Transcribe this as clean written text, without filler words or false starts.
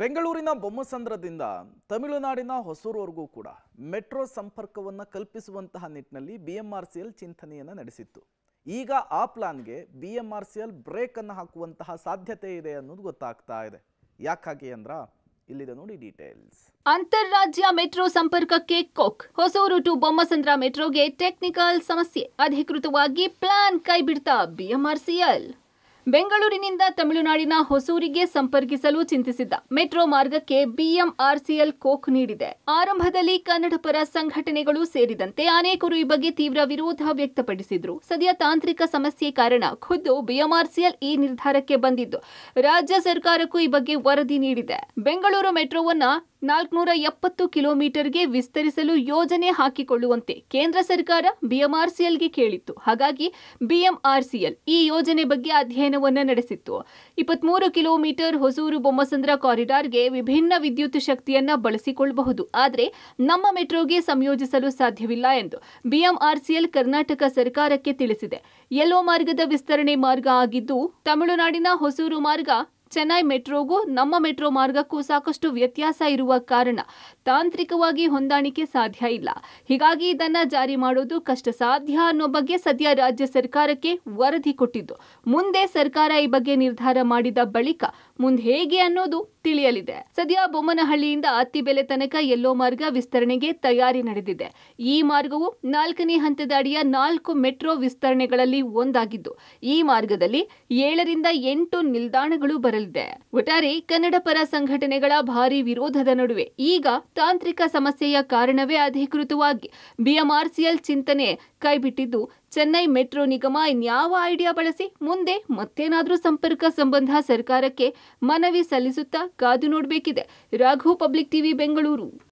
ಬೆಂಗಳೂರಿನ ಬೊಮ್ಮಸಂದ್ರದಿಂದ ತಮಿಳುನಾಡಿನ ಹೊಸೂರುವರೆಗೂ ಕೂಡ ಮೆಟ್ರೋ ಸಂಪರ್ಕವನ್ನು ಕಲ್ಪಿಸುವಂತಹ ನಿಟ್ಟಿನಲ್ಲಿ ಬಿಎಂಆರ್ಸಿಎಲ್ ಚಿಂತನೆಯನ್ನು ನಡೆಸಿತ್ತು. ಈಗ ಆ ಪ್ಲಾನ್ಗೆ ಬಿಎಂಆರ್ಸಿಎಲ್ ಬ್ರೇಕ್ ಅನ್ನು ಹಾಕುವಂತಹ ಸಾಧ್ಯತೆ ಇದೆ ಅನ್ನೋದು ಗೊತ್ತಾಗ್ತಾ ಇದೆ. ಯಾಕಾಗಿ ಅಂದ್ರ ಇಲ್ಲಿದೆ ನೋಡಿ ಡೀಟೇಲ್ಸ್. ಅಂತಾರಾಜ್ಯ ಮೆಟ್ರೋ ಸಂಪರ್ಕಕ್ಕೆ ಕೊಕ್. ಹೊಸೂರು ಟು ಬೊಮ್ಮಸಂದ್ರ ಮೆಟ್ರೋಗೆ ಟೆಕ್ನಿಕಲ್ ಸಮಸ್ಯೆ. ಅಧಿಕೃತವಾಗಿ ಪ್ಲಾನ್ ಕೈಬಿಡ್ತಾ ಬಿಎಂಆರ್ಸಿಎಲ್. ಬೆಂಗಳೂರಿನಿಂದ ತಮಿಳುನಾಡಿನ ಹೊಸೂರಿಗೆ ಸಂಪರ್ಕಿಸಲು ಚಿಂತಿಸಿದ್ದ ಮೆಟ್ರೋ ಮಾರ್ಗಕ್ಕೆ ಬಿಎಂಆರ್ಸಿಎಲ್ ಕೋಕ್ ನೀಡಿದೆ. ಆರಂಭದಲ್ಲಿ ಕನ್ನಡ ಪರ ಸಂಘಟನೆಗಳು ಸೇರಿದಂತೆ ಅನೇಕರು ಈ ಬಗ್ಗೆ ತೀವ್ರ ವಿರೋಧ ವ್ಯಕ್ತಪಡಿಸಿದ್ರು. ಸದ್ಯ ತಾಂತ್ರಿಕ ಸಮಸ್ಯೆ ಕಾರಣ ಖುದ್ದು ಬಿಎಂಆರ್ಸಿಎಲ್ ಈ ನಿರ್ಧಾರಕ್ಕೆ ಬಂದಿದ್ದು ರಾಜ್ಯ ಸರ್ಕಾರಕ್ಕೂ ಈ ಬಗ್ಗೆ ವರದಿ ನೀಡಿದೆ. ಬೆಂಗಳೂರು ಮೆಟ್ರೋವನ್ನ 470 ಕಿಲೋಮೀಟರ್ಗೆ ವಿಸ್ತರಿಸಲು ಯೋಜನೆ ಹಾಕಿಕೊಳ್ಳುವಂತೆ ಕೇಂದ್ರ ಸರ್ಕಾರ ಬಿಎಂಆರ್ಸಿಎಲ್ಗೆ ಕೇಳಿತ್ತು. ಹಾಗಾಗಿ ಬಿಎಂಆರ್ಸಿಎಲ್ ಈ ಯೋಜನೆ ಬಗ್ಗೆ ಅಧ್ಯಯನವನ್ನು ನಡೆಸಿತ್ತು. 23 ಕಿಲೋಮೀಟರ್ ಹೊಸೂರು ಬೊಮ್ಮಸಂದ್ರ ಕಾರಿಡಾರ್ಗೆ ವಿಭಿನ್ನ ವಿದ್ಯುತ್ ಶಕ್ತಿಯನ್ನ ಬಳಸಿಕೊಳ್ಳಬಹುದು, ಆದರೆ ನಮ್ಮ ಮೆಟ್ರೋಗೆ ಸಂಯೋಜಿಸಲು ಸಾಧ್ಯವಿಲ್ಲ ಎಂದು ಬಿಎಂಆರ್ಸಿಎಲ್ ಕರ್ನಾಟಕ ಸರ್ಕಾರಕ್ಕೆ ತಿಳಿಸಿದೆ. ಯೆಲ್ಲೋ ಮಾರ್ಗದ ವಿಸ್ತರಣೆ ಮಾರ್ಗ ಆಗಿದ್ದು ತಮಿಳುನಾಡಿನ ಹೊಸೂರು ಮಾರ್ಗ ಚೆನ್ನೈ ಮೆಟ್ರೋಗೂ ನಮ್ಮ ಮೆಟ್ರೋ ಮಾರ್ಗಕ್ಕೂ ಸಾಕಷ್ಟು ವ್ಯತ್ಯಾಸ ಇರುವ ಕಾರಣ ತಾಂತ್ರಿಕವಾಗಿ ಹೊಂದಾಣಿಕೆ ಸಾಧ್ಯ ಇಲ್ಲ. ಹೀಗಾಗಿ ಇದನ್ನ ಜಾರಿ ಮಾಡೋದು ಕಷ್ಟ ಸಾಧ್ಯ ಅನ್ನೋ ಬಗ್ಗೆ ಸದ್ಯ ರಾಜ್ಯ ಸರ್ಕಾರಕ್ಕೆ ವರದಿ ಕೊಟ್ಟಿದ್ದು ಮುಂದೆ ಸರ್ಕಾರ ಈ ಬಗ್ಗೆ ನಿರ್ಧಾರ ಮಾಡಿದ ಬಳಿಕ ಮುಂದೆ ಹೇಗೆ ಅನ್ನೋದು ತಿಳಿಯಲಿದೆ. ಸದ್ಯ ಬೊಮ್ಮನಹಳ್ಳಿಯಿಂದ ಅತ್ತಿಬೆಲೆ ತನಕ ಯೆಲ್ಲೋ ಮಾರ್ಗ ವಿಸ್ತರಣೆಗೆ ತಯಾರಿ ನಡೆದಿದೆ. ಈ ಮಾರ್ಗವು 4ನೇ ಹಂತದ ಅಡಿಯ 4 ಮೆಟ್ರೋ ವಿಸ್ತರಣೆಗಳಲ್ಲಿ ಒಂದಾಗಿದ್ದು ಈ ಮಾರ್ಗದಲ್ಲಿ 7ರಿಂದ 8 ನಿಲ್ದಾಣಗಳು ಬರಲಿದೆ. ಒಟ್ಟಾರೆ ಕನ್ನಡ ಪರ ಸಂಘಟನೆಗಳ ಭಾರಿ ವಿರೋಧದ ನಡುವೆ ಈಗ ತಾಂತ್ರಿಕ ಸಮಸ್ಯೆಯ ಕಾರಣವೇ ಅಧಿಕೃತವಾಗಿ ಬಿಎಂಆರ್ಸಿಎಲ್ ಚಿಂತನೆ ಕೈಬಿಟ್ಟಿದ್ದು ಚೆನ್ನೈ ಮೆಟ್ರೋ ನಿಗಮ ಇನ್ಯಾವ ಐಡಿಯಾ ಬಳಸಿ ಮುಂದೆ ಮತ್ತೇನಾದ್ರೂ ಸಂಪರ್ಕ ಸಂಬಂಧ ಸರ್ಕಾರಕ್ಕೆ ಮನವಿ ಸಲ್ಲಿಸುತ್ತಾ ಕಾದು ನೋಡಬೇಕಿದೆ. Raghu, public TV, Bengaluru.